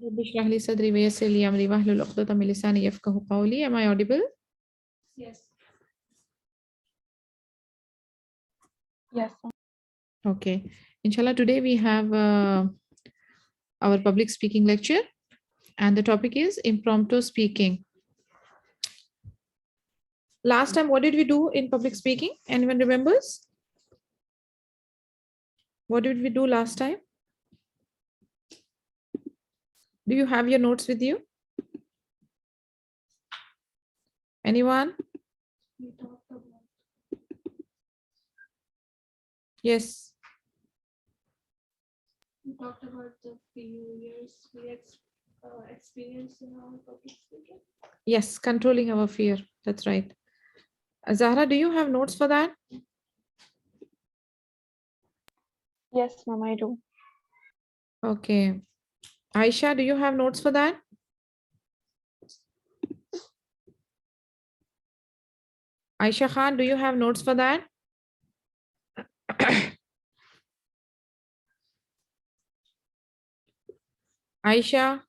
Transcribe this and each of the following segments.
رب اشرح لي صدري ويسر لي أمري واحلل عقدة من لساني يفقهوا قولي. Am I audible? Yes. Yes. Okay. Inshallah, today we have our public speaking lecture, and the topic is impromptu speaking. Last time, what did we do in public speaking? Anyone remembers? What did we do last time? Do you have your notes with you? Anyone? We talked about Yes. the few years we experienced in our public speaking. Yes, controlling our fear. That's right. Zahra, do you have notes for that? Yes, ma'am, I do. Okay. Aisha, do you have notes for that? Aisha Khan, do you have notes for that? Aisha?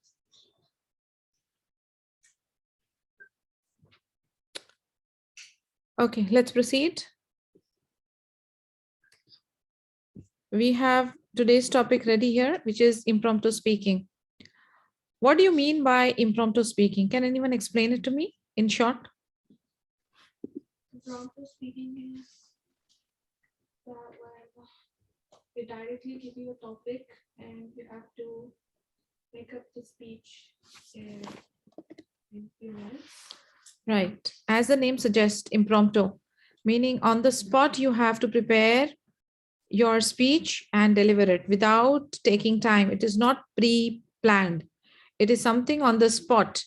Okay, let's proceed. We have today's topic ready here, which is impromptu speaking. What do you mean by impromptu speaking? Can anyone explain it to me in short? Impromptu speaking is that when we directly give you a topic and you have to make up the speech in few minutes. Right. As the name suggests, impromptu, meaning on the spot, you have to prepare your speech and deliver it without taking time. It is not pre-planned. It is something on the spot.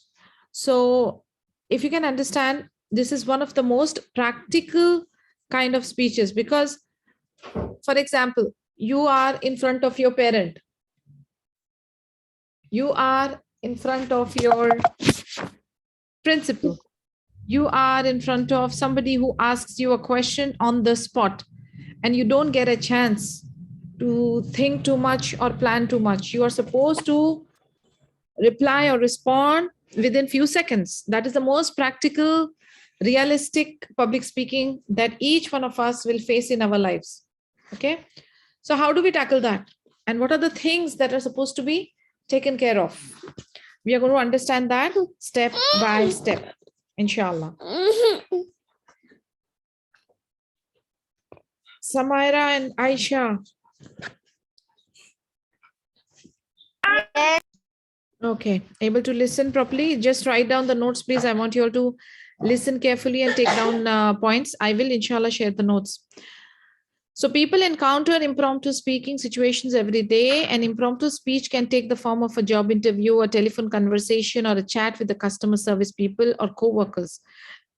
So if you can understand, this is one of the most practical kind of speeches because, for example, you are in front of your parent. You are in front of your principal. You are in front of somebody who asks you a question on the spot and you don't get a chance to think too much or plan too much. You are supposed to reply or respond within few seconds. That is the most practical, realistic public speaking that each one of us will face in our lives. Okay. So how do we tackle that? And what are the things that are supposed to be taken care of? We are going to understand that step by step, inshallah. Samaira and Aisha. Okay, able to listen properly? Just write down the notes, please. I want you all to listen carefully and take down points. I will, inshallah, share the notes. So people encounter impromptu speaking situations every day. An impromptu speech can take the form of a job interview, a telephone conversation, or a chat with the customer service people or co-workers.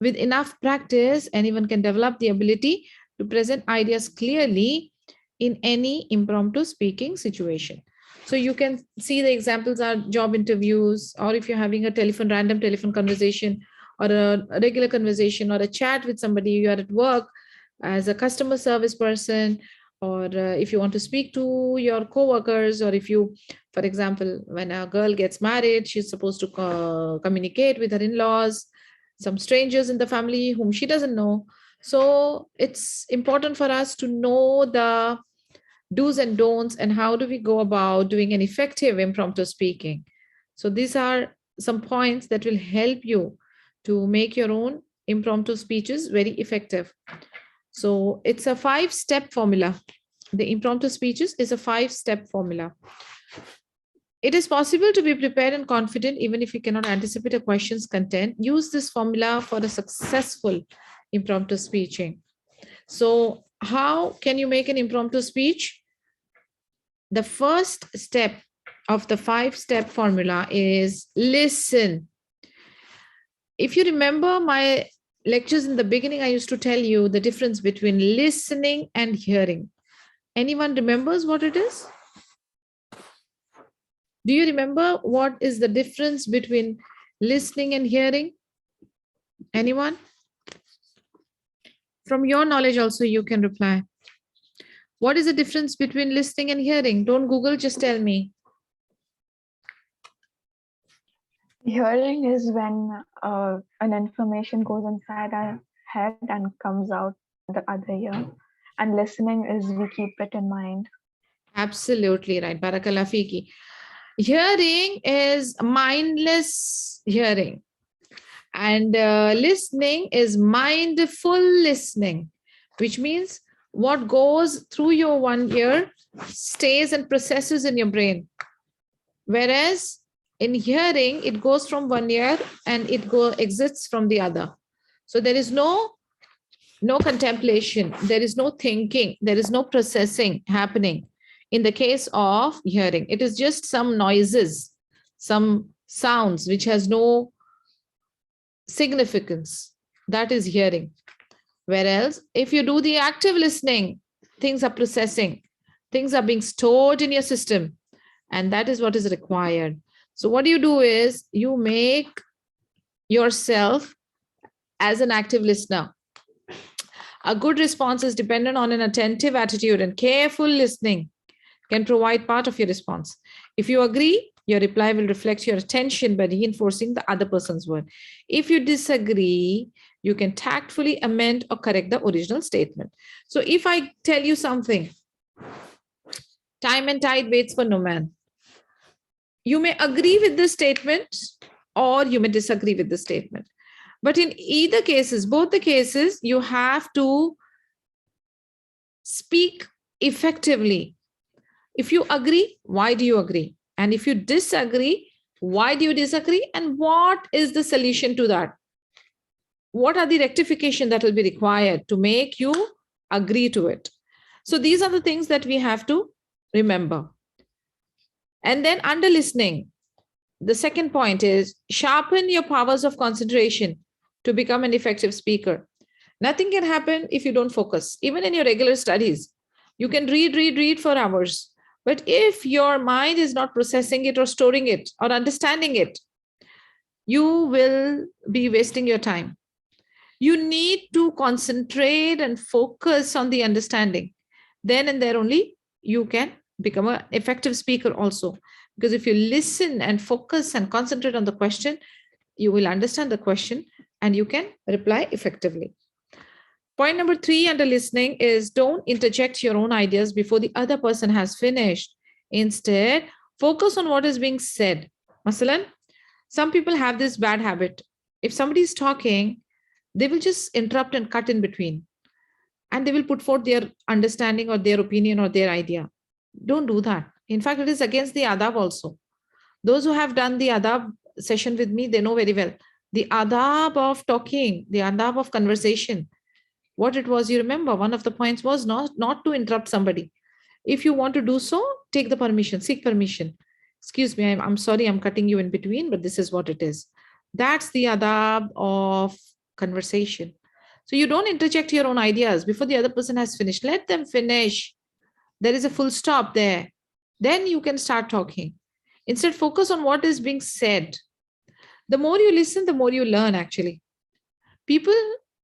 With enough practice, anyone can develop the ability to present ideas clearly in any impromptu speaking situation. So you can see the examples are job interviews, or if you're having a random telephone conversation, or a regular conversation, or a chat with somebody, you are at work as a customer service person, or if you want to speak to your co-workers, or if you, for example, when a girl gets married, she's supposed to communicate with her in-laws, some strangers in the family whom she doesn't know. So it's important for us to know the do's and don'ts and how do we go about doing an effective impromptu speaking. So these are some points that will help you to make your own impromptu speeches very effective. So it's a 5-step formula. The impromptu speeches is a 5-step formula. It is possible to be prepared and confident even if you cannot anticipate a question's content. Use this formula for a successful impromptu speeching. So how can you make an impromptu speech? The first step of the 5-step formula is listen. If you remember my lectures in the beginning, I used to tell you the difference between listening and hearing. Anyone remembers what it is? Do you remember what is the difference between listening and hearing? Anyone? From your knowledge also you can reply. What is the difference between listening and hearing? Don't Google, just tell me. Hearing is when an information goes inside our head and comes out the other ear. And listening is we keep it in mind. Absolutely right. Barakallah fiki. Hearing is mindless hearing, and listening is mindful listening, which means what goes through your one ear stays and processes in your brain. Whereas in hearing, it goes from one ear and it exits from the other. So there is no contemplation, there is no thinking, there is no processing happening in the case of hearing. It is just some noises, some sounds which has no significance. That is hearing. Whereas if you do the active listening, things are processing, things are being stored in your system, and that is what is required. So what you do is you make yourself as an active listener. A good response is dependent on an attentive attitude, and careful listening can provide part of your response. If you agree, your reply will reflect your attention by reinforcing the other person's word. If you disagree, you can tactfully amend or correct the original statement. So if I tell you something, time and tide waits for no man, you may agree with the statement or you may disagree with the statement. But in either cases, both the cases, you have to speak effectively. If you agree, why do you agree? And if you disagree, why do you disagree? And what is the solution to that? What are the rectification that will be required to make you agree to it? So these are the things that we have to remember. And then under listening, the second point is sharpen your powers of concentration to become an effective speaker. Nothing can happen if you don't focus. Even in your regular studies, you can read for hours. But if your mind is not processing it or storing it or understanding it, you will be wasting your time. You need to concentrate and focus on the understanding. Then and there only you can become an effective speaker also. Because if you listen and focus and concentrate on the question, you will understand the question and you can reply effectively. Point number 3 under listening is don't interject your own ideas before the other person has finished. Instead, focus on what is being said. Masalan, some people have this bad habit. If somebody is talking, they will just interrupt and cut in between. And they will put forth their understanding or their opinion or their idea. Don't do that. In fact, it is against the adab also. Those who have done the adab session with me, they know very well. The adab of talking, the adab of conversation. What it was, you remember, one of the points was not to interrupt somebody. If you want to do so, take the permission, seek permission. Excuse me, I'm sorry, I'm cutting you in between, but this is what it is. That's the adab of conversation. So you don't interject your own ideas before the other person has finished. Let them finish. There is a full stop there. Then you can start talking. Instead, focus on what is being said. The more you listen, the more you learn, actually. People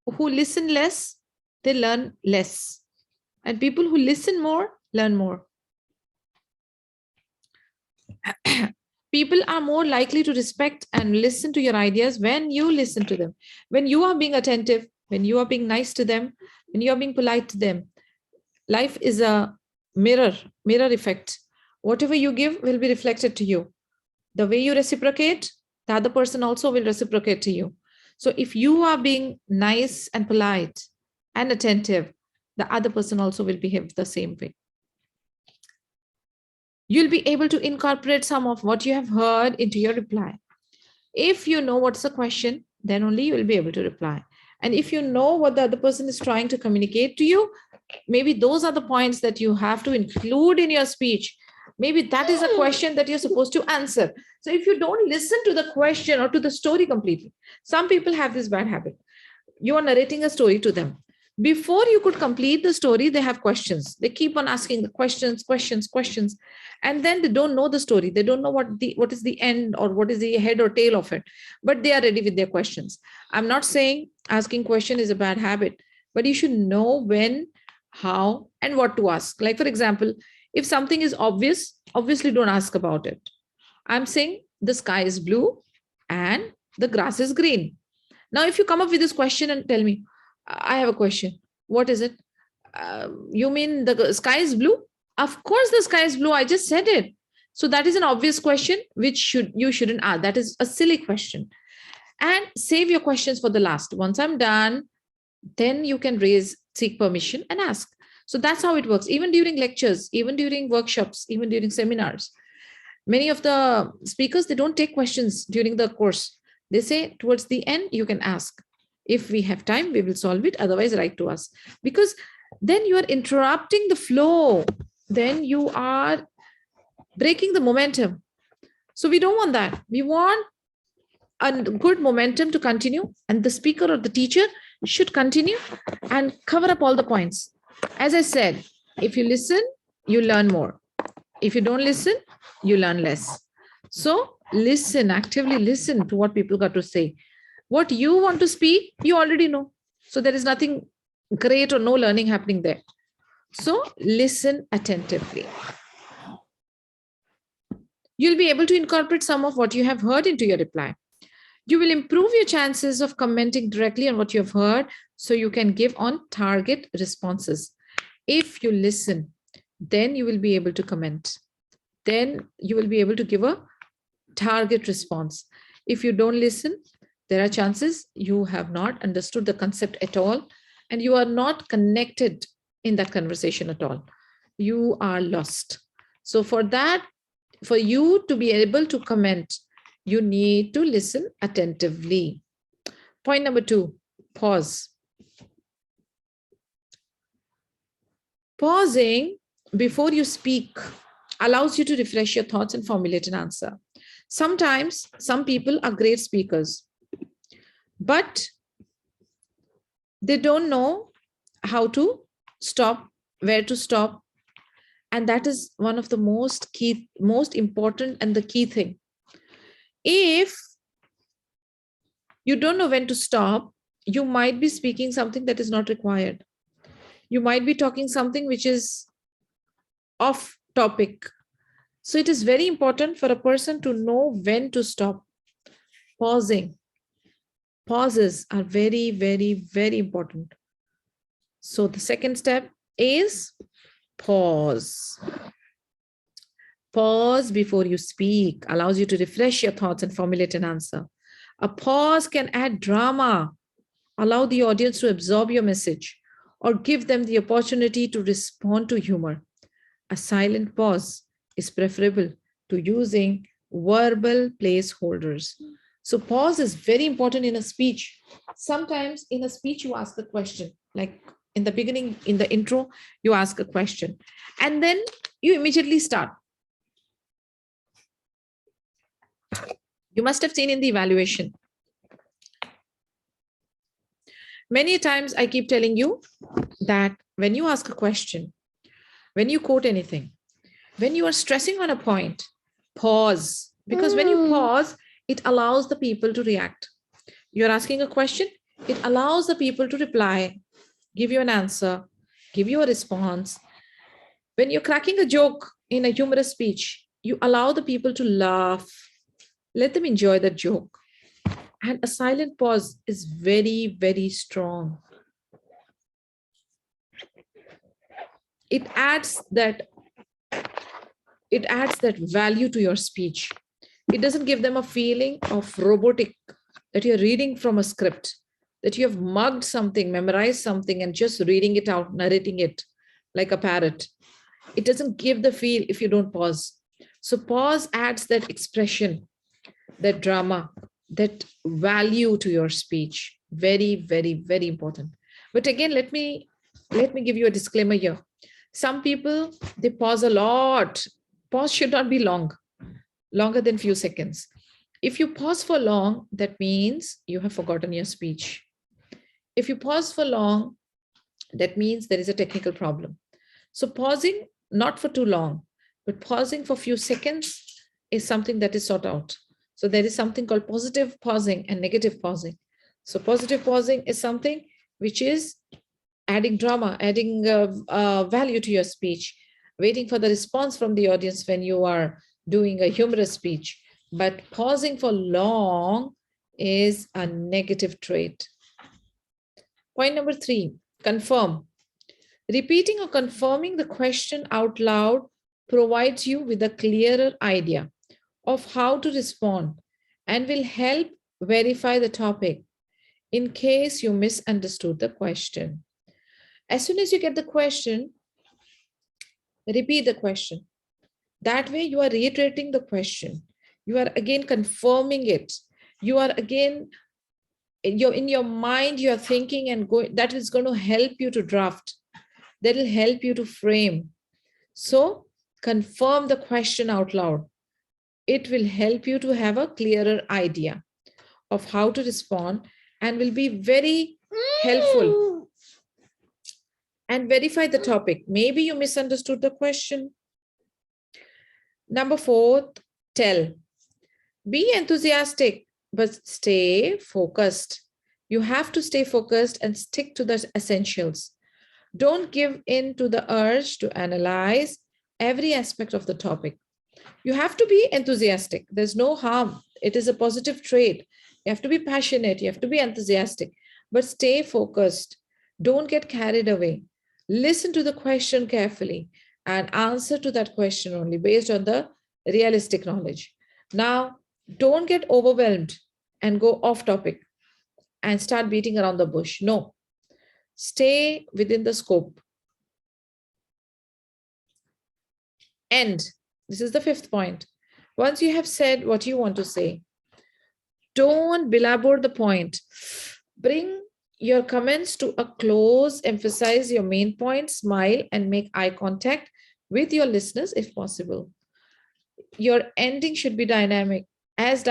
who listen less, they learn less. And people who listen more, learn more. People are more likely to respect and listen to your ideas when you listen to them. When you are being attentive, when you are being nice to them, when you are being polite to them. Life is a mirror effect. Whatever you give will be reflected to you. The way you reciprocate, the other person also will reciprocate to you. So if you are being nice and polite and attentive, the other person also will behave the same way. You'll be able to incorporate some of what you have heard into your reply. If you know what's the question, then only you will be able to reply. And if you know what the other person is trying to communicate to you, maybe those are the points that you have to include in your speech. Maybe that is a question that you're supposed to answer. So if you don't listen to the question or to the story completely, some people have this bad habit. You are narrating a story to them. Before you could complete the story, they have questions. They keep on asking the questions. And then they don't know the story. They don't know what is the end or what is the head or tail of it. But they are ready with their questions. I'm not saying asking question is a bad habit, but you should know when, how, and what to ask. Like, for example, if something is obvious, obviously don't ask about it. I'm saying the sky is blue. and the grass is green. Now, if you come up with this question and tell me, I have a question. What is it? You mean the sky is blue? Of course, the sky is blue. I just said it. So that is an obvious question, which you shouldn't ask. That is a silly question. And save your questions for the last. Once I'm done, then you can seek permission and ask. So that's how it works. Even during lectures, even during workshops, even during seminars, many of the speakers, they don't take questions during the course. They say towards the end, you can ask. If we have time, we will solve it. Otherwise, write to us. Because then you are interrupting the flow. Then you are breaking the momentum. So we don't want that. We want a good momentum to continue, and the speaker or the teacher should continue and cover up all the points. As I said, if you listen, you learn more. If you don't listen, you learn less. So listen, actively listen to what people got to say. What you want to speak, you already know. So there is nothing great or no learning happening there. So listen attentively. You'll be able to incorporate some of what you have heard into your reply. You will improve your chances of commenting directly on what you have heard, so you can give on target responses. If you listen, then you will be able to comment. Then you will be able to give a target response. If you don't listen, there are chances you have not understood the concept at all, and you are not connected in that conversation at all. You are lost. So for that, for you to be able to comment, you need to listen attentively. Point number 2, pause. Pausing before you speak allows you to refresh your thoughts and formulate an answer. Sometimes some people are great speakers, but they don't know how to stop, where to stop. And that is one of the most important and the key thing. If you don't know when to stop, you might be speaking something that is not required. You might be talking something which is off topic. So it is very important for a person to know when to stop. Pausing. Pauses are very, very, very important. So the second step is pause. Pause before you speak allows you to refresh your thoughts and formulate an answer. A pause can add drama, allow the audience to absorb your message, or give them the opportunity to respond to humor. A silent pause is preferable to using verbal placeholders. So pause is very important in a speech. Sometimes in a speech, you ask a question, like in the beginning, in the intro, you ask a question, and then you immediately start. You must have seen in the evaluation. Many times I keep telling you that when you ask a question, when you quote anything, when you are stressing on a point, pause. Because when you pause, it allows the people to react. You're asking a question, it allows the people to reply, give you an answer, give you a response. When you're cracking a joke in a humorous speech, you allow the people to laugh, let them enjoy that joke. And a silent pause is very, very strong. It adds that value to your speech. It doesn't give them a feeling of robotic, that you're reading from a script, that you have mugged something, memorized something, and just reading it out, narrating it like a parrot. It doesn't give the feel if you don't pause. So pause adds that expression, that drama, that value to your speech. Very, very, very important. But again, let me give you a disclaimer here. Some people, they pause a lot. Pause should not be longer than few seconds. If you pause for long, that means you have forgotten your speech. If you pause for long, that means there is a technical problem. So pausing, not for too long, but pausing for few seconds is something that is sought out. So there is something called positive pausing and negative pausing. So positive pausing is something which is adding drama, adding value to your speech, waiting for the response from the audience when you are doing a humorous speech. but pausing for long is a negative trait. Point number 3, confirm. Repeating or confirming the question out loud provides you with a clearer idea of how to respond and will help verify the topic in case you misunderstood the question. As soon as you get the question, repeat the question. That way, you are reiterating the question. You are again confirming it. You are again, in your mind, you are thinking and going, that is going to help you to draft. That will help you to frame. So, confirm the question out loud. It will help you to have a clearer idea of how to respond and will be very helpful. And verify the topic. Maybe you misunderstood the question. Number 4, tell. Be enthusiastic, but stay focused. You have to stay focused and stick to the essentials. Don't give in to the urge to analyze every aspect of the topic. You have to be enthusiastic. There's no harm. It is a positive trait. You have to be passionate. You have to be enthusiastic, but stay focused. Don't get carried away. Listen to the question carefully and answer to that question only based on the realistic knowledge. Now, don't get overwhelmed and go off topic and start beating around the bush. No, stay within the scope. And this is the 5th point. Once you have said what you want to say, don't belabor the point. Bring your comments to a close, emphasize your main point, smile, and make eye contact with your listeners if possible. Your ending should be dynamic as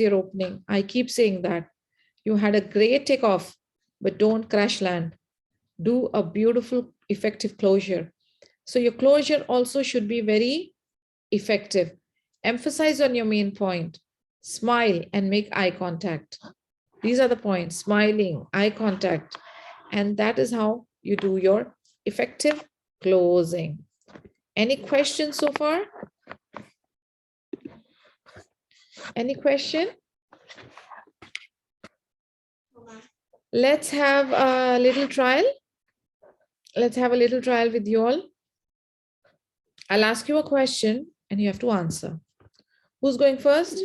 your opening. I keep saying that. You had a great takeoff, but don't crash land. Do a beautiful, effective closure. So your closure also should be very effective. Emphasize on your main point. Smile and make eye contact. These are the points: smiling, eye contact. And that is how you do your effective closing. Any questions so far? Any question? Let's have a little trial. Let's have a little trial with you all. I'll ask you a question and you have to answer. Who's going first?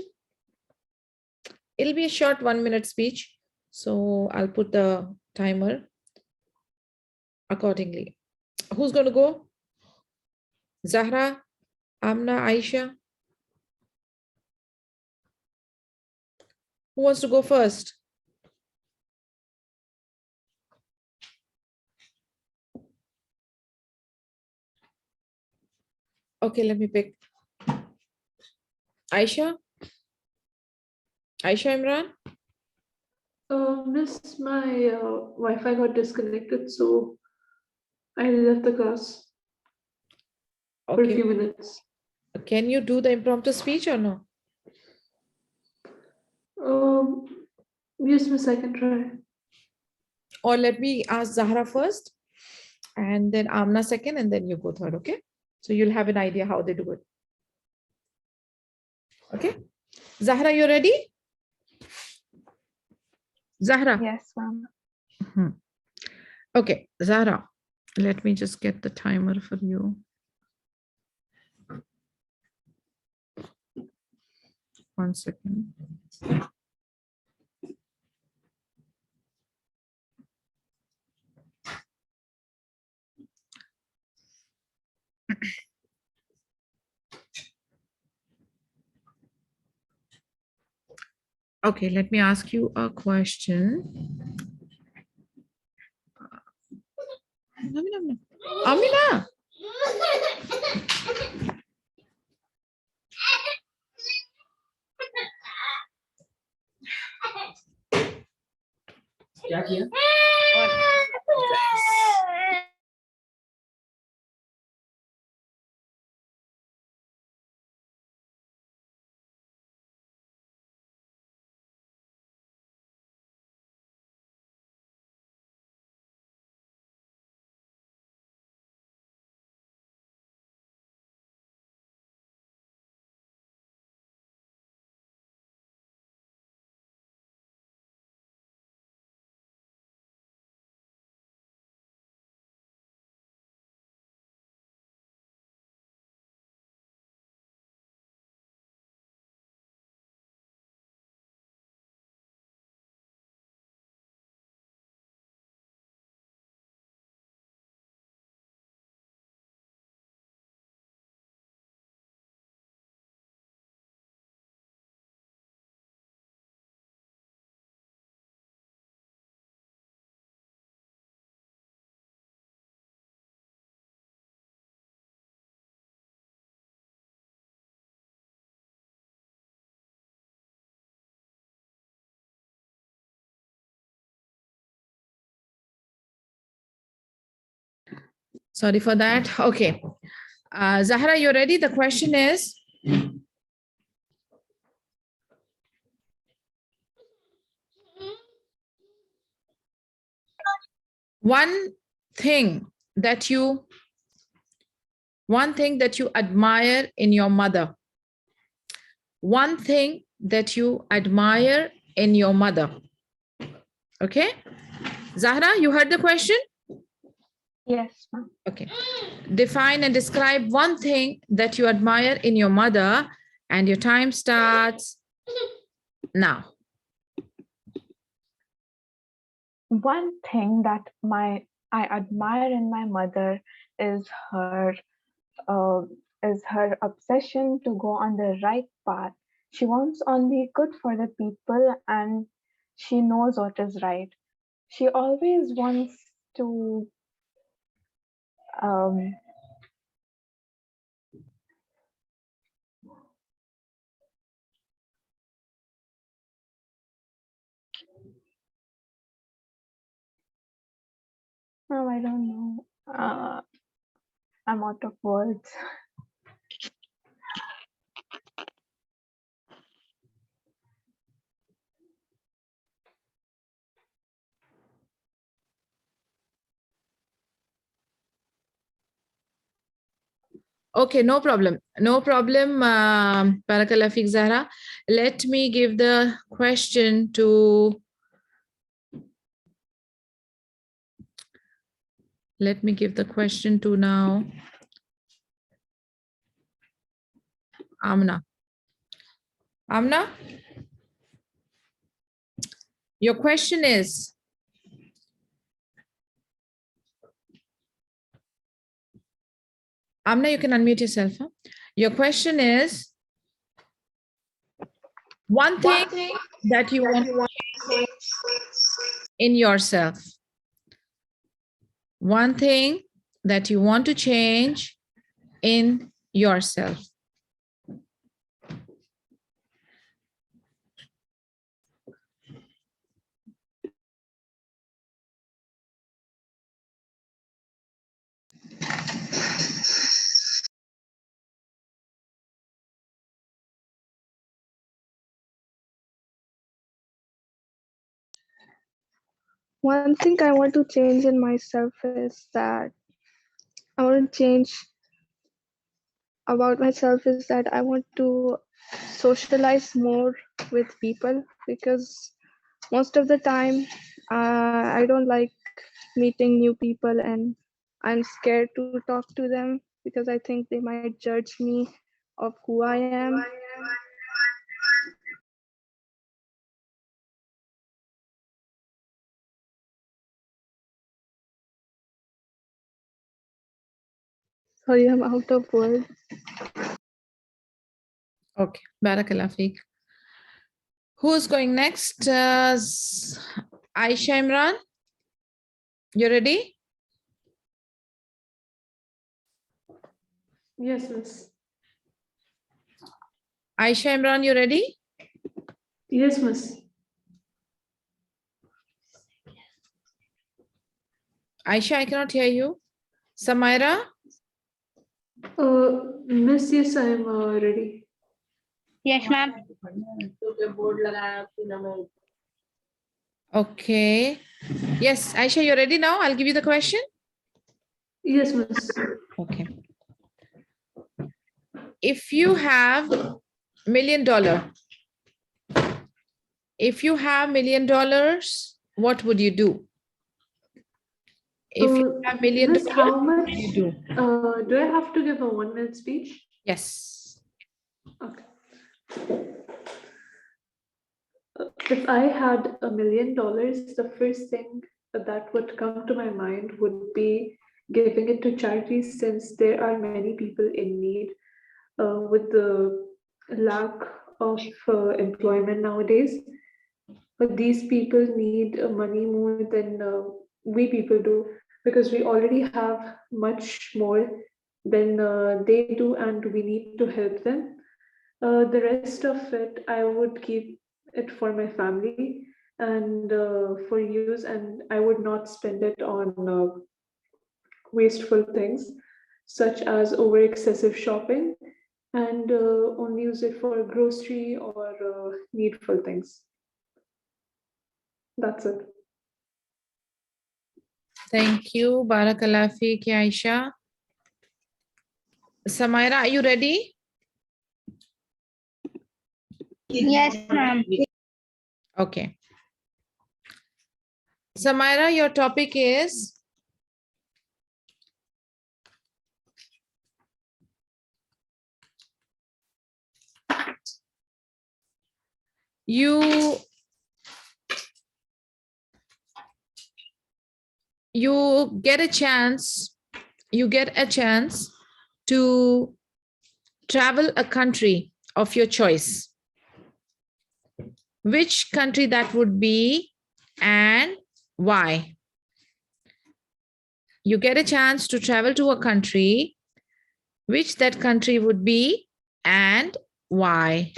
It'll be a short 1-minute speech. So I'll put the timer accordingly. Who's going to go? Zahra, Amna, Aisha? Who wants to go first? Okay, let me pick. Aisha? Aisha Imran? Miss, my Wi-Fi got disconnected, so I left the class for a Okay. few minutes. Can you do the impromptu speech or no? Yes, Miss, I can try. Or let me ask Zahra first, and then Amna second, and then you go third, okay? So you'll have an idea how they do it. Okay? Zahra, you ready? Zahra? Yes, ma'am. Mhm. Okay, Zahra, let me just get the timer for you. 1 second. Okay, let me ask you a question. Amina. क्या किया? Sorry for that. Okay. Zahra, you ready? The question is, one thing that you admire in your mother. One thing that you admire in your mother. Okay. Zahra, you heard the question? Yes, ma'am. Okay. Define and describe one thing that you admire in your mother, and your time starts now. One thing that I admire in my mother is uh, her obsession to go on the right path. She wants only good for the people, and she knows what is right. She always wants to um, oh, I don't know. I'm out of words. Okay, no problem. No problem, Barakallah Fiq Zahra. Let me give the question to, now Amna. Amna, your question is, Amna, you can unmute yourself. Huh? Your question is, one thing that you want in yourself. One thing that you want to change in yourself. One thing I want to change in myself is that I want to change about myself is that I want to socialize more with people, because most of the time I don't like meeting new people, and I'm scared to talk to them because I think they might judge me of who I am. Sorry, I'm out of words. Okay, Barakallah Fiq. Who's going next? Aisha Imran, you ready? Yes, miss. Aisha Imran, you ready? Yes, miss. Aisha, I cannot hear you. Samaira? Miss, yes, I am ready. Yes, ma'am. Okay. Yes, Aisha, you're ready now? I'll give you the question. Yes, miss. Okay. If you have $1 million, what would you do? If you have $1 million, Miss, how what much would you do? do I have to give a 1-minute speech? Yes. Okay. If I had $1 million, the first thing that would come to my mind would be giving it to charities, since there are many people in need with the lack of employment nowadays. But these people need money more than we people do, because we already have much more than they do, and we need to help them. The rest of it, I would keep it for my family and for use, and I would not spend it wasteful things, such as over excessive shopping, and only use it for grocery or needful things. That's it. Thank you. Barakallah feek, Aisha. Samaira, are you ready? Yes, ma'am. Okay. Samaira, your topic is you get a chance to travel a country of your choice. Which country that would be and why? You get a chance to travel to a country, which that country would be and why?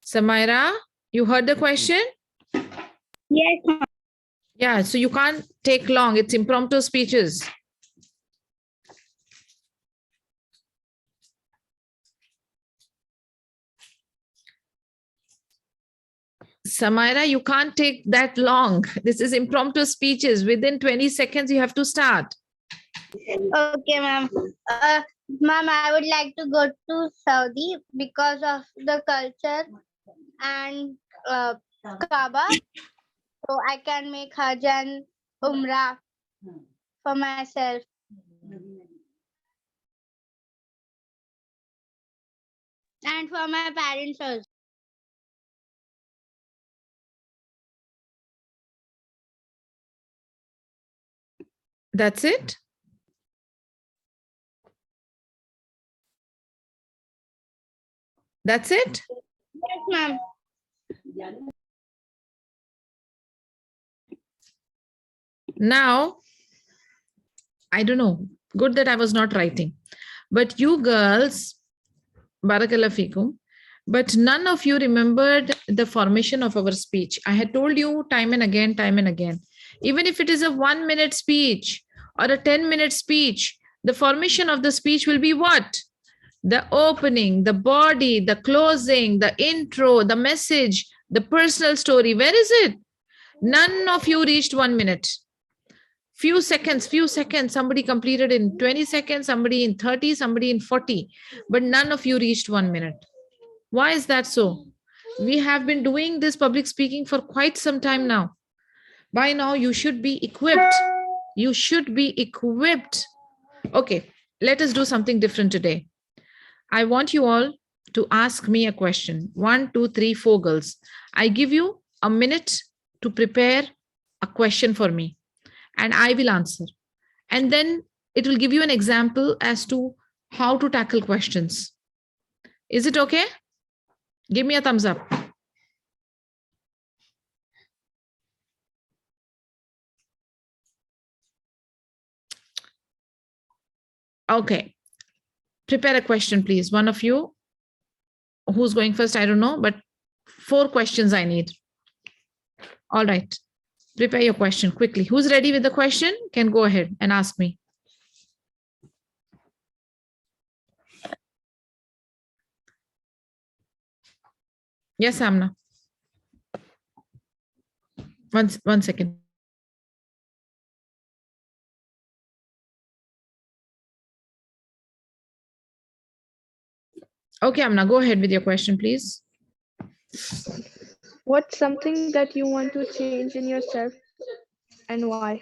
Samaira, you heard the question? Yes, ma'am. Yeah, so you can't take long. It's impromptu speeches. Samaira, you can't take that long. This is impromptu speeches. Within 20 seconds, you have to start. Okay, ma'am. Ma'am, I would like to go to Saudi because of the culture and Kaaba. So I can make Hajj and Umrah for myself. And for my parents also. That's it? That's it? Yes, ma'am. Now, I don't know. Good that I was not writing. But you girls, Barakallah fikum, but none of you remembered the formation of our speech. I had told you time and again, even if it is a 1-minute speech or a 10-minute speech, the formation of the speech will be what? The opening, the body, the closing, the intro, the message, the personal story. Where is it? None of you reached 1 minute. Few seconds, somebody completed in 20 seconds, somebody in 30, somebody in 40, but none of you reached 1 minute. Why is that so? We have been doing this public speaking for quite some time now. By now, you should be equipped. You should be equipped. Okay, let us do something different today. I want you all to ask me a question. 1, 2, 3, 4 girls. I give you a minute to prepare a question for me, and I will answer. And then it will give you an example as to how to tackle questions. Is it okay? Give me a thumbs up. Okay. Prepare a question, please. One of you. Who's going first? I don't know, but 4 questions I need. All right. Prepare your question quickly. Who's ready with the question can go ahead and ask me. Yes, Amna. One second. Okay, Amna, go ahead with your question, please. What's something that you want to change in yourself and why?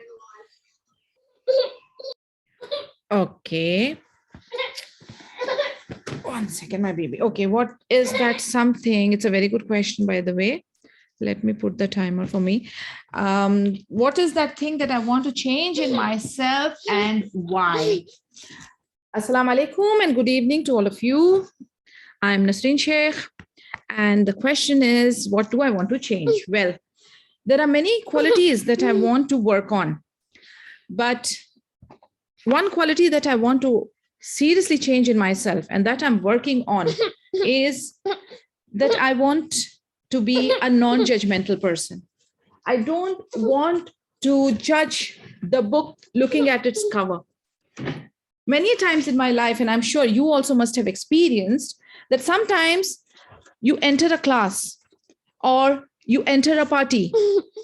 Okay. 1 second, my baby. Okay, what is that something? It's a very good question, by the way. Let me put the timer for me. What is that thing that I want to change in myself and why? Assalamu alaikum and good evening to all of you. I'm Nasreen Sheikh. And the question is, what do I want to change? Well, there are many qualities that I want to work on. But one quality that I want to seriously change in myself and that I'm working on is that I want to be a non-judgmental person. I don't want to judge the book looking at its cover. Many times in my life, and I'm sure you also must have experienced, that sometimes you enter a class or you enter a party,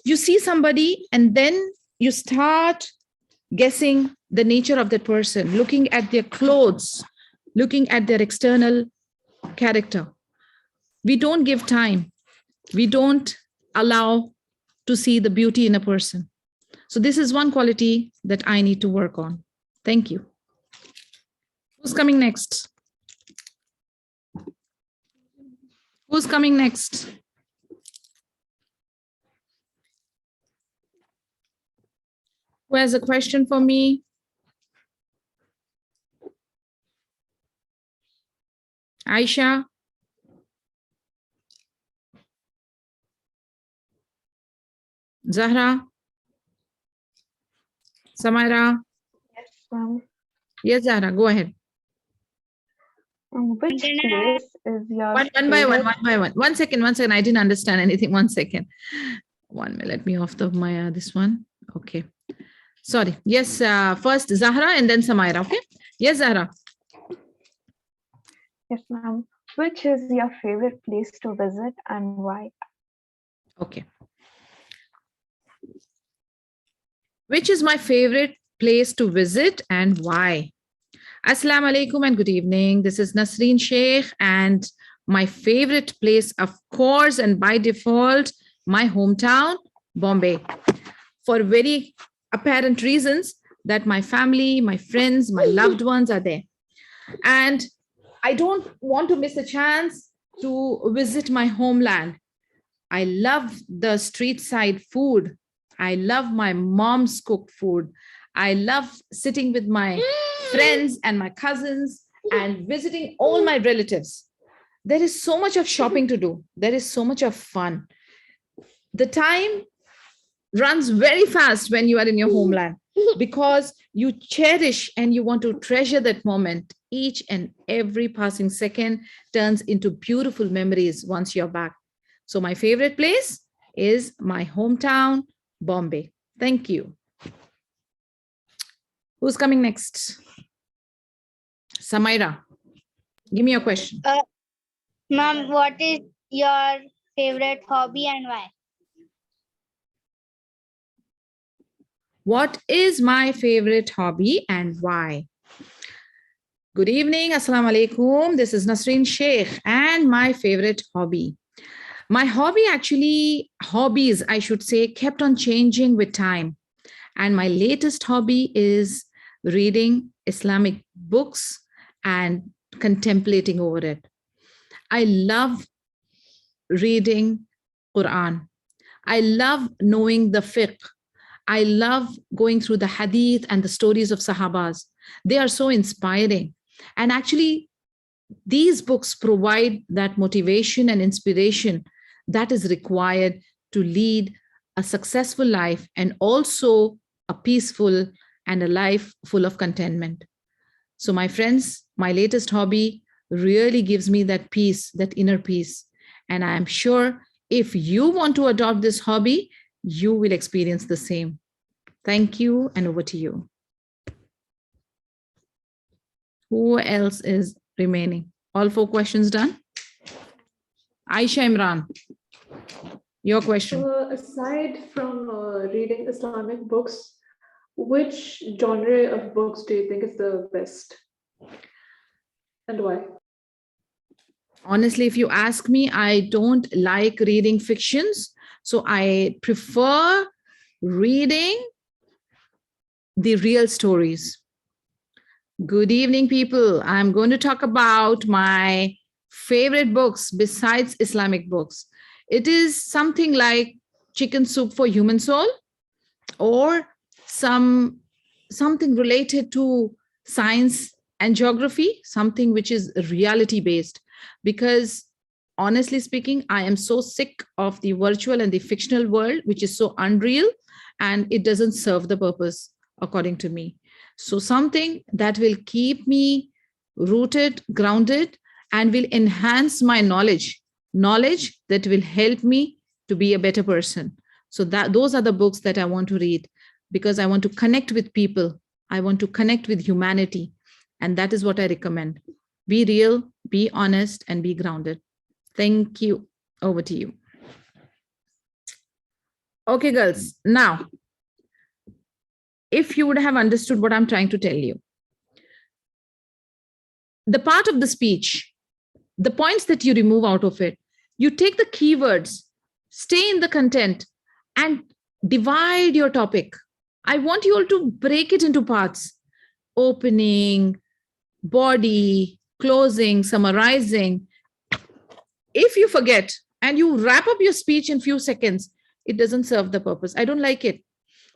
you see somebody, and then you start guessing the nature of that person, looking at their clothes, looking at their external character. We don't give time. We don't allow to see the beauty in a person. So this is one quality that I need to work on. Thank you. Who's coming next? Who's coming next? Who has a question for me? Aisha? Zahra? Samaira? Yes, ma'am. Yes, Zahra, go ahead. Which place is your One by one, one by one. 1 second, 1 second. I didn't understand anything. 1 second. 1 minute. Let me off my this one. Okay. Sorry. Yes, first Zahra and then Samaira. Okay. Yes, Zahra. Yes, ma'am. Which is your favorite place to visit and why? Okay. Which is my favorite place to visit and why? Assalamu alaikum and good evening. This is Nasreen Sheikh, and my favorite place, of course, and by default, my hometown, Bombay, for very apparent reasons that my family, my friends, my loved ones are there. And I don't want to miss a chance to visit my homeland. I love the street side food. I love my mom's cooked food. I love sitting with my friends and my cousins and visiting all my relatives. There is so much of shopping to do. There is so much of fun. The time runs very fast when you are in your homeland because you cherish and you want to treasure that moment. Each and every passing second turns into beautiful memories once you're back. So my favorite place is my hometown, Bombay. Thank you. Who's coming next? Samaira, give me a question. Ma'am, what is your favorite hobby and why? What is my favorite hobby and why? Good evening. Assalamu alaikum. This is Nasreen Sheikh and my favorite hobby. My hobbies, I should say, kept on changing with time. And my latest hobby is reading Islamic books and contemplating over it. I love reading Quran. I love knowing the fiqh. I love going through the hadith and the stories of Sahabas. They are so inspiring. And actually, these books provide that motivation and inspiration that is required to lead a successful life and also a peaceful and a life full of contentment. So my friends, my latest hobby really gives me that peace, that inner peace. And I am sure if you want to adopt this hobby, you will experience the same. Thank you, and over to you. Who else is remaining? All 4 questions done? Aisha Imran, your question. Aside from reading Islamic books, which genre of books do you think is the best? And why? Honestly, if you ask me, I don't like reading fictions. So I prefer reading the real stories. Good evening, people. I'm going to talk about my favorite books besides Islamic books. It is something like Chicken Soup for Human Soul, or something related to science and geography, something which is reality based. Because honestly speaking, I am so sick of the virtual and the fictional world, which is so unreal and it doesn't serve the purpose according to me. So something that will keep me rooted, grounded, and will enhance my knowledge that will help me to be a better person. So that those are the books that I want to read, because I want to connect with people. I want to connect with humanity. And that is what I recommend. Be real, be honest, and be grounded. Thank you. Over to you. Okay, girls. Now, if you would have understood what I'm trying to tell you, the part of the speech, the points that you remove out of it, you take the keywords, stay in the content, and divide your topic. I want you all to break it into parts: opening, body, closing, summarizing. If you forget and you wrap up your speech in few seconds, it doesn't serve the purpose. I don't like it.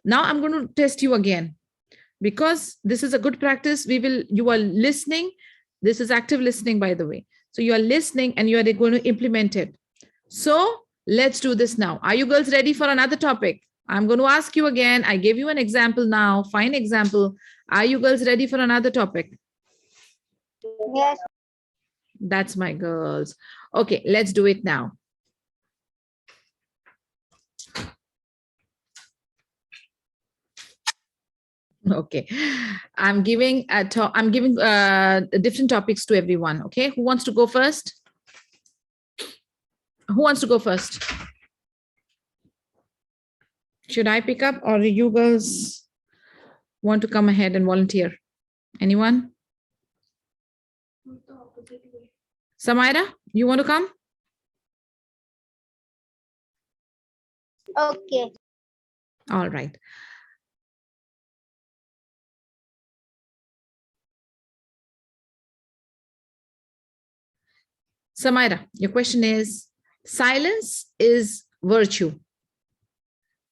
Now I'm going to test you again, because this is a good practice. You are listening. This is active listening, by the way. So you are listening and you are going to implement it. So let's do this now. Are you girls ready for another topic? I'm going to ask you again. I gave you an example now. Fine example. Are you girls ready for another topic? Yes. That's my girls. Okay, let's do it now. Okay, I'm giving different topics to everyone. Okay, who wants to go first? Who wants to go first? Should I pick up, or you girls want to come ahead and volunteer? Anyone? The opposite way. Samaira, you want to come? Okay. All right. Samaira, your question is, silence is virtue.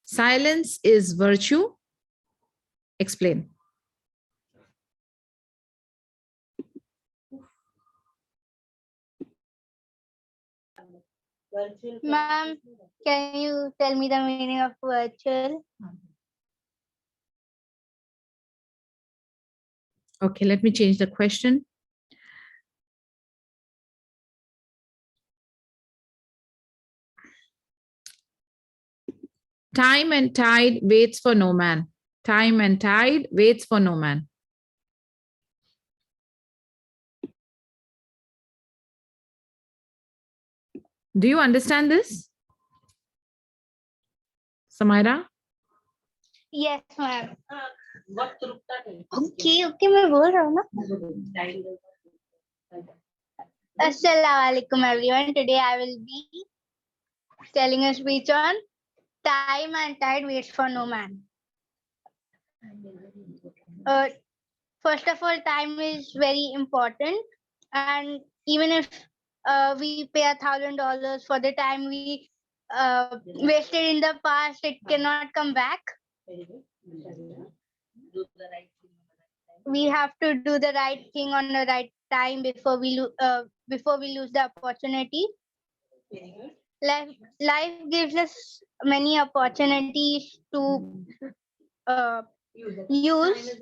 Silence is virtue. Explain. Ma'am, can you tell me the meaning of virtual? Okay, let me change the question. Time and tide waits for no man. Time and tide waits for no man. Do you understand this? Samaira? Yes, ma'am. Okay, मैं बोल रहा हूँ ना. Assalamualaikum everyone. Today I will be telling a speech on time and tide waits for no man. First of all, time is very important, and even if we pay $1,000 for the time we wasted in the past, it cannot come back. We have to do the right thing on the right time before we lose the opportunity. Life gives us many opportunities to use,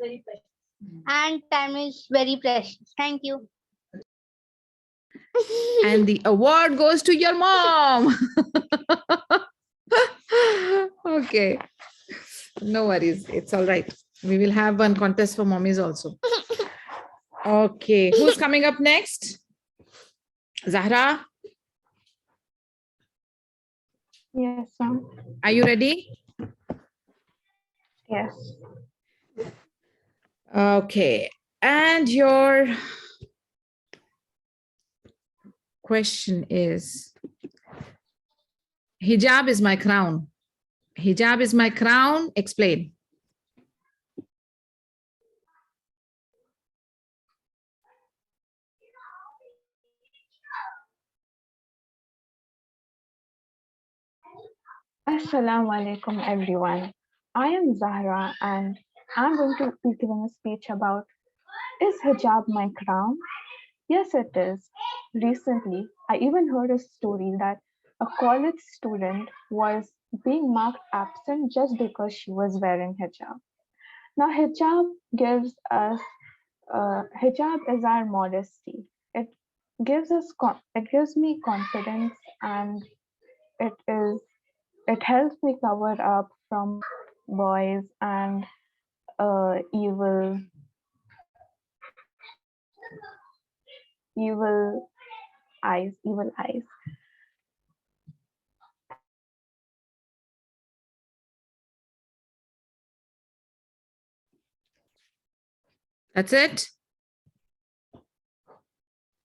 and time is very precious. Thank you. And the award goes to your mom. Okay. No worries. It's all right. We will have one contest for mommies also. Okay. Who's coming up next? Zahra, Yes, ma'am. are you ready? Yes. Okay. And your question is, hijab is my crown. Hijab is my crown. Explain. Assalamu alaikum everyone. I am Zahra and I'm going to be giving a speech about, is hijab my crown? Yes, it is. Recently, I even heard a story that a college student was being marked absent just because she was wearing hijab. Now, hijab is our modesty. It gives me confidence, and it is it helps me cover up from boys and evil evil eyes. That's it.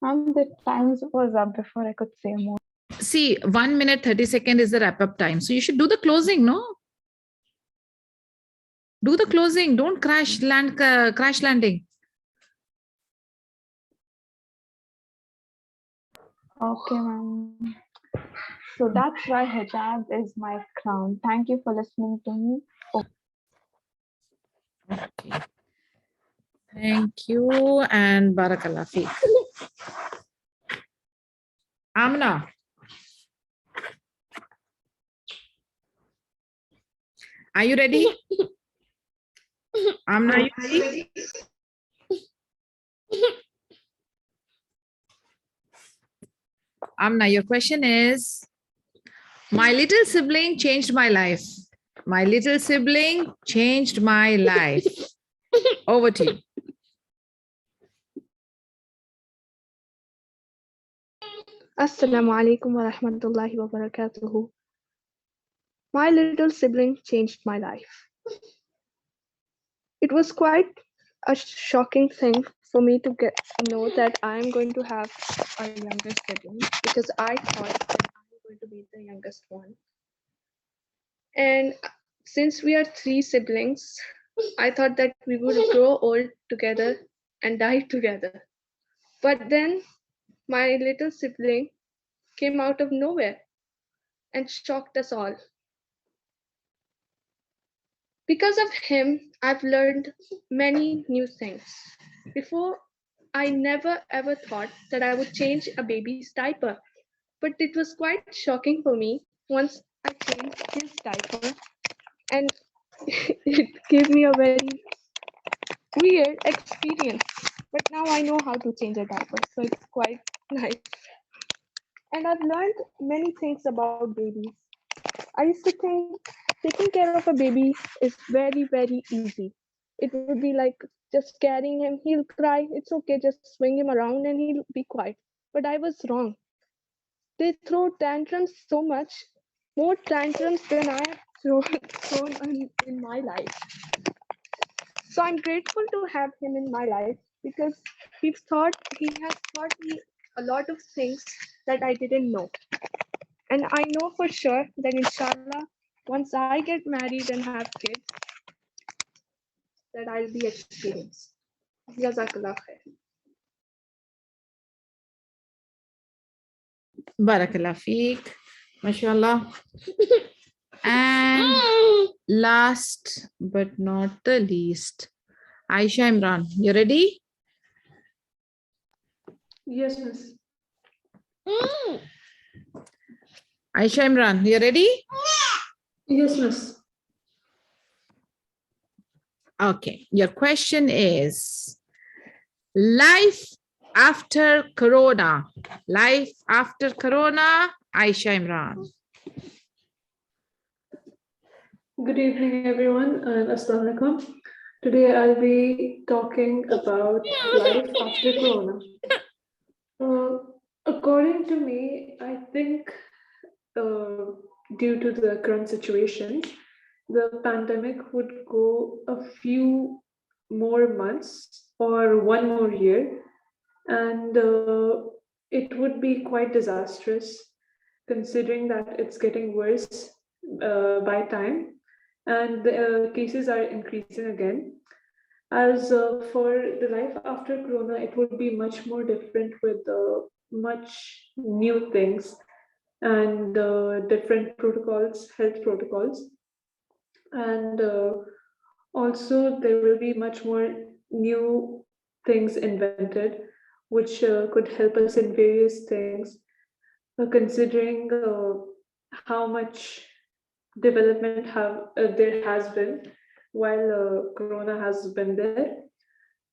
The times was up before I could say more. See, 1 minute 30 seconds is the wrap up time. So you should do the closing, no? Do the closing. Don't crash landing. Okay, ma'am. So that's why hijab is my crown. Thank you for listening to me. Okay. Thank you and Barakallah Feek. Amna. Are you ready? Amna, are you ready? Amna, your question is, my little sibling changed my life. My little sibling changed my life. Over to you. Assalamu alaikum wa rahmatullahi wa barakatuhu. My little sibling changed my life. It was quite a shocking thing for me to get know that I am going to have a younger sibling, because I thought that I'm going to be the youngest one. And since we are 3 siblings, I thought that we would grow old together and die together. But then my little sibling came out of nowhere and shocked us all. Because of him, I've learned many new things. Before, I never ever thought that I would change a baby's diaper, but it was quite shocking for me once I changed his diaper, and it gave me a very weird experience. But now I know how to change a diaper, so it's quite nice. And I've learned many things about babies. I used to think taking care of a baby is very, very easy. It would be like just carrying him, he'll cry, it's okay, just swing him around and he'll be quiet. But I was wrong. They throw tantrums so much, more tantrums than I have thrown in my life. So I'm grateful to have him in my life, because he has taught me a lot of things that I didn't know. And I know for sure that inshallah, once I get married and have kids, that I'll be experienced. Jazakallah khair. Barakallah Feek. MashaAllah. And last but not the least, Aisha Imran, you ready? Yes, miss. Aisha Imran, you ready? Yes, miss. Okay, your question is life after Corona. Life after Corona, Aisha Imran. Good evening, everyone, and Assalamu alaikum. Today I'll be talking about life after Corona. According to me, I think due to the current situation, the pandemic would go a few more months or 1 more year, and it would be quite disastrous considering that it's getting worse by time, and the cases are increasing again. As for the life after Corona, it would be much more different with much new things and different protocols, health protocols. And also, there will be much more new things invented, which could help us in various things, considering how much development there has been while Corona has been there.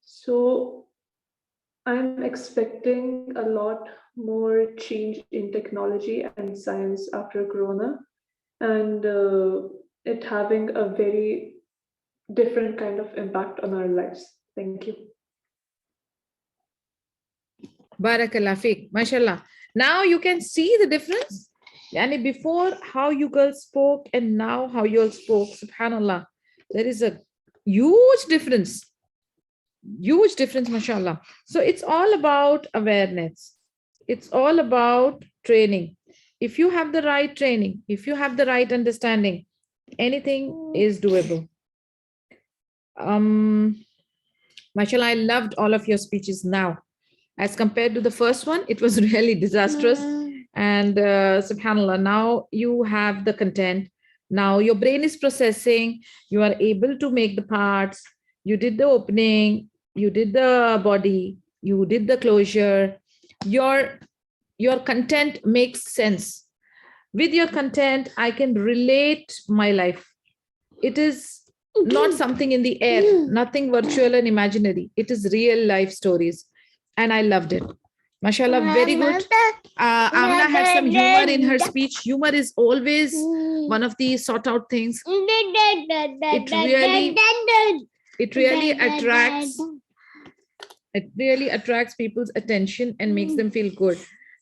So I'm expecting a lot more change in technology and science after Corona, and it having a very different kind of impact on our lives. Thank you. Barakallah fiqh, mashallah. Now you can see the difference. Yani before how you girls spoke and now how you all spoke, subhanallah. There is a huge difference. Huge difference, mashallah. So it's all about awareness. It's all about training. If you have the right training, if you have the right understanding, anything is doable. Mashallah, I loved all of your speeches now. As compared to the first one, it was really disastrous. And subhanallah, now you have the content. Now your brain is processing. You are able to make the parts. You did the opening. You did the body. You did the closure. Your content makes sense. With your content, I can relate my life. It is not something in the air, nothing virtual and imaginary. It is real life stories. And I loved it. Mashallah, very good. Amna had some humor in her speech. Humor is always one of the sought out things. It really attracts people's attention and makes them feel good.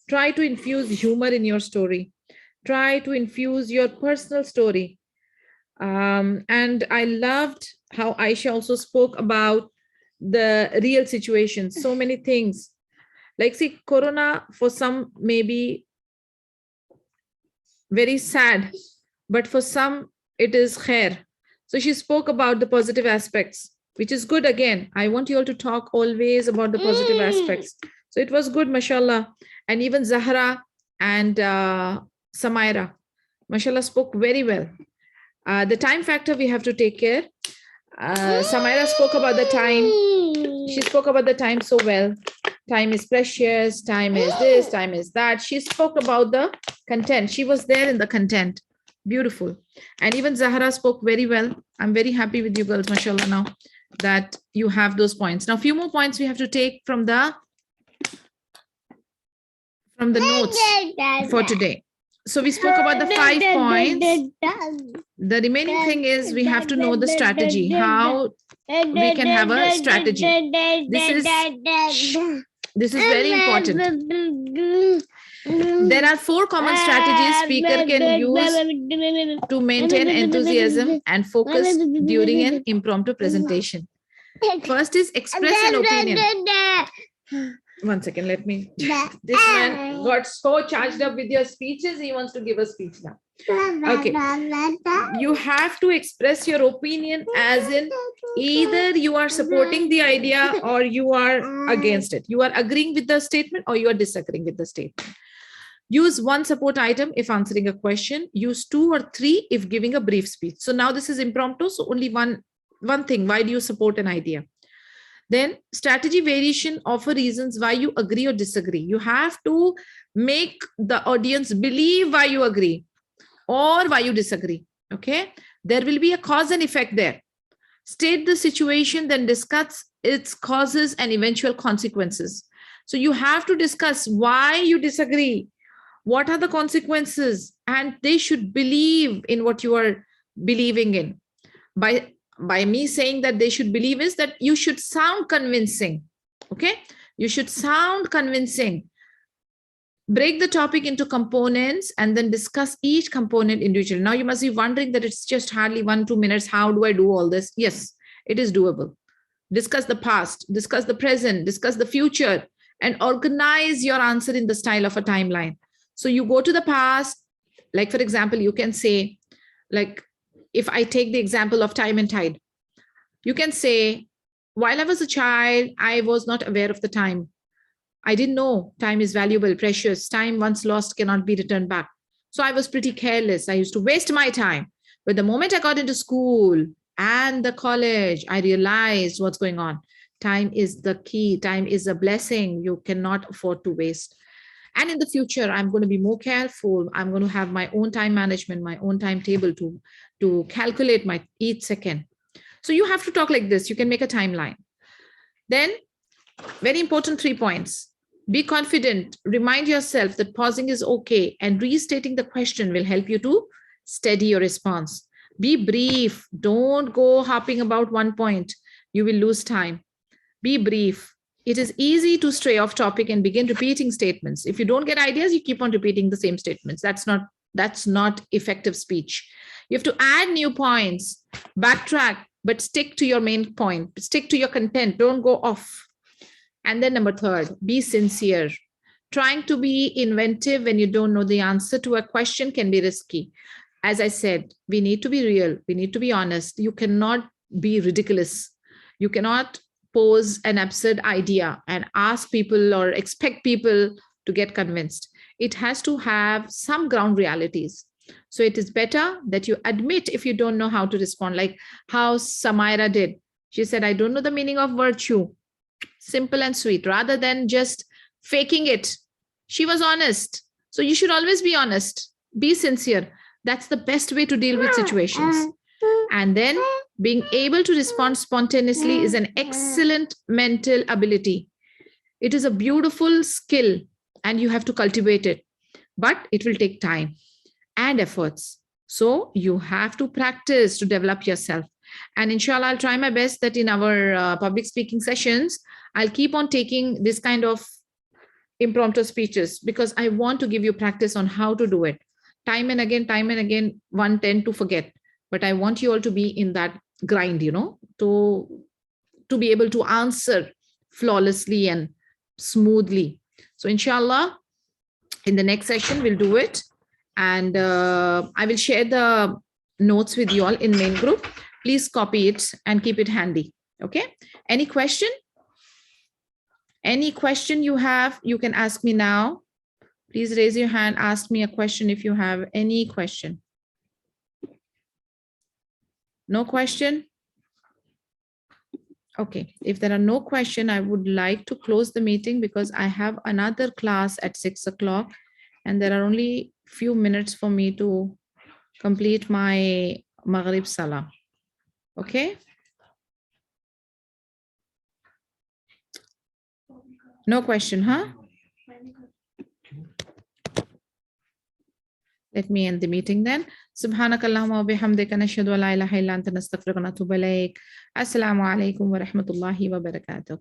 Try to infuse humor in your story. Try to infuse your personal story. And I loved how Aisha also spoke about the real situation. So many things. Like, see, Corona for some may be very sad, but for some it is khair. So she spoke about the positive aspects, which is good. Again, I want you all to talk always about the positive aspects. So it was good, mashallah. And even Zahra and Samaira, mashallah, spoke very well. The time factor we have to take care. Samaira spoke about the time. She spoke about the time so well. Time is precious. Time is this. Time is that. She spoke about the content. She was there in the content. Beautiful. And even Zahra spoke very well. I'm very happy with you girls, mashallah, now that you have those points. Now, a few more points we have to take from the notes for today. So we spoke about the 5 points. The remaining thing is we have to know the strategy, how we can have a strategy. This is very important. There are 4 common strategies speaker can use to maintain enthusiasm and focus during an impromptu presentation. First is express an opinion. One second, let me. This man got so charged up with your speeches, he wants to give a speech now. Okay. You have to express your opinion as in either you are supporting the idea or you are against it. You are agreeing with the statement or you are disagreeing with the statement. Use 1 support item if answering a question. Use 2 or 3 if giving a brief speech. So now this is impromptu, so only one thing. Why do you support an idea? Then strategy variation, offer reasons why you agree or disagree. You have to make the audience believe why you agree or why you disagree. Okay. There will be a cause and effect there. State the situation, then discuss its causes and eventual consequences. So you have to discuss why you disagree. What are the consequences? And they should believe in what you are believing in. By me saying that they should believe is that you should sound convincing. Okay. You should sound convincing. Break the topic into components and then discuss each component individually. Now you must be wondering that it's just hardly 1-2 minutes. How do I do all this? Yes, it is doable. Discuss the past, discuss the present, discuss the future, and organize your answer in the style of a timeline. So you go to the past, like for example, you can say, like, if I take the example of time and tide, you can say, while I was a child, I was not aware of the time. I didn't know time is valuable, precious. Time once lost cannot be returned back. So I was pretty careless. I used to waste my time. But the moment I got into school and the college, I realized what's going on. Time is the key. Time is a blessing you cannot afford to waste. And in the future, I'm going to be more careful. I'm going to have my own time management, my own timetable to calculate my each second. So you have to talk like this. You can make a timeline. Then, very important 3 points. Be confident. Remind yourself that pausing is okay, and restating the question will help you to steady your response. Be brief. Don't go harping about one point. You will lose time. Be brief. It is easy to stray off topic and begin repeating statements. If you don't get ideas, you keep on repeating the same statements. That's not effective speech. You have to add new points, backtrack, but stick to your main point. Stick to your content. Don't go off. And then number 3, be sincere. Trying to be inventive when you don't know the answer to a question can be risky. As I said, we need to be real. We need to be honest. You cannot be ridiculous. You cannot pose an absurd idea and ask people or expect people to get convinced. It has to have some ground realities. So it is better that you admit if you don't know how to respond, like how Samaira did. She said, I don't know the meaning of virtue. Simple and sweet, rather than just faking it. She was honest. So you should always be honest. Be sincere. That's the best way to deal with situations. And then being able to respond spontaneously is an excellent mental ability. It is a beautiful skill and you have to cultivate it, but it will take time and efforts. So you have to practice to develop yourself. And inshallah, I'll try my best that in our public speaking sessions, I'll keep on taking this kind of impromptu speeches because I want to give you practice on how to do it. Time and again, one tend to forget. But I want you all to be in that grind, to be able to answer flawlessly and smoothly. So inshallah, in the next session, we'll do it. And I will share the notes with you all in main group. Please copy it and keep it handy. Okay. Any question? Any question you have, you can ask me now. Please raise your hand. Ask me a question if you have any question. No question? Okay. If there are no question, I would like to close the meeting because I have another class at 6 o'clock and there are only few minutes for me to complete my Maghrib Salah. Okay. No question, huh? Let me end the meeting then. Subhanakallahumma wa bihamdika nashhadu an la ilaha illa anta nastaghfiruka wa natubu ilaik. Assalamu alaikum wa rahmatullahi wa barakatuh.